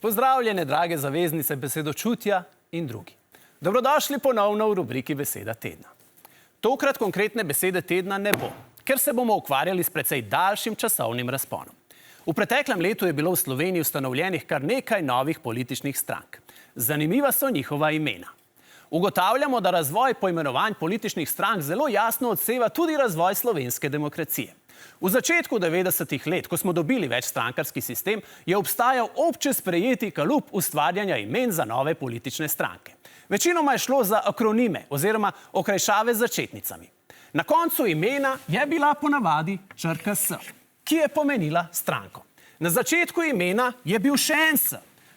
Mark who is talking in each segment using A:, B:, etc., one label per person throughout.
A: Pozdravljene, drage zaveznice besedočutja in drugi. Dobrodošli ponovno v rubriki Beseda tedna. Tokrat konkretne besede tedna ne bo, ker se bomo ukvarjali s precej daljšim časovnim razponom. V preteklem letu je bilo v Sloveniji ustanovljenih kar nekaj novih političnih strank. Zanimiva so njihova imena. Ugotavljamo, da razvoj poimenovanj političnih strank zelo jasno odseva tudi razvoj slovenske demokracije. V začetku 90-ih let, ko smo dobili večstrankarski sistem, je obstajal obče sprejeti kalup ustvarjanja imen za nove politične stranke. Večinoma je šlo za akronime oziroma okrajšave z začetnicami. Na koncu imena je bila ponavadi črka S, ki je pomenila stranko. Na začetku imena je bil še en S,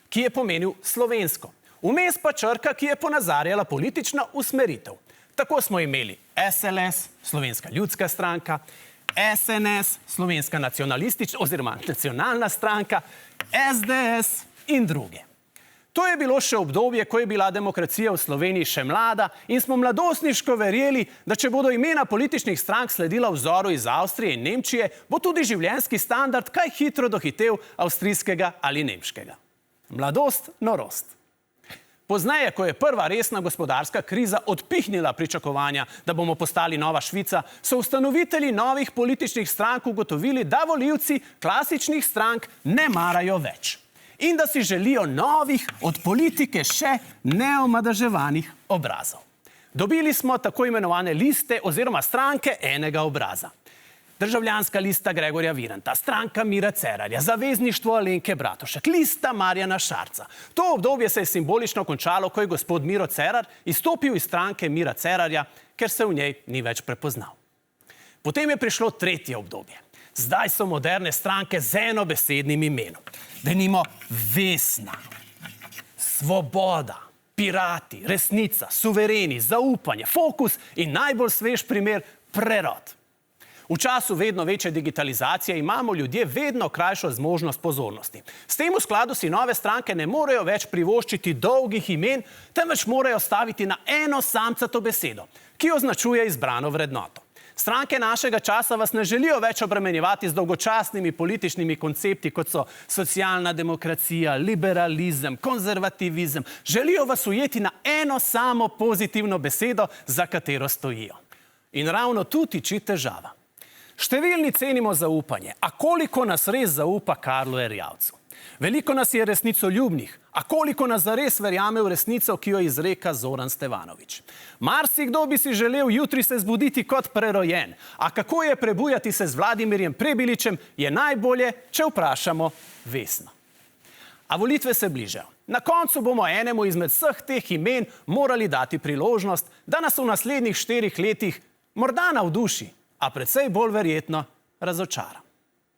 A: ki je pomenil slovensko. Vmes pa črka, ki je ponazarjala politična usmeritev. Tako smo imeli SLS, Slovenska ljudska stranka, SNS, Slovenska nacionalistična oziroma nacionalna stranka, SDS in druge. To je bilo še obdobje, ko je bila demokracija v Sloveniji še mlada in smo mladostniško verjeli, da če bodo imena političnih strank sledila vzoru iz Avstrije in Nemčije, bo tudi življenjski standard kaj hitro dohitel avstrijskega ali nemškega. Mladost, norost. Pozneje, ko je prva resna gospodarska kriza odpihnila pričakovanja, da bomo postali nova Švica, so ustanovitelji novih političnih strank ugotovili, da volivci klasičnih strank ne marajo več in da si želijo novih, od politike še neomadeževanih obrazov. Dobili smo tako imenovane liste oziroma stranke enega obraza. Državljanska lista Gregorja Viranta, stranka Mira Cerarja, zavezništvo Alenke Bratušek, lista Marjana Šarca. To obdobje se je simbolično končalo, ko je gospod Miro Cerar izstopil iz stranke Mira Cerarja, ker se v njej ni več prepoznal. Potem je prišlo tretje obdobje. Zdaj so moderne stranke z enobesednim imenom. Denimo Vesna, Svoboda, Pirati, Resnica, Suvereni, Zaupanje, Fokus in najbolj svež primer Prerod. V času vedno večje digitalizacije imamo ljudje vedno krajšo zmožnost pozornosti. S tem v skladu si nove stranke ne morejo več privoščiti dolgih imen, temveč morajo staviti na eno samcato besedo, ki označuje izbrano vrednoto. Stranke našega časa vas ne želijo več obremenjevati z dolgočasnimi političnimi koncepti, kot so socialna demokracija, liberalizem, konzervativizem. Želijo vas ujeti na eno samo pozitivno besedo, za katero stojijo. In ravno tu tiči težava. Številni cenimo zaupanje, a koliko nas res zaupa Karlu Erjavcu? Veliko nas je resnicoljubnih, a koliko nas zares verjame v resnico, ki jo izreka Zoran Stevanović? Marsikdo bi si želel jutri se zbuditi kot prerojen, a kako je prebujati se z Vladimirjem Prebiličem, je najbolje, če vprašamo Vesno. A volitve se bližajo. Na koncu bomo enemu izmed vseh teh imen morali dati priložnost, da nas v naslednjih 4 letih morda navduši, a precej bolj verjetno razočara.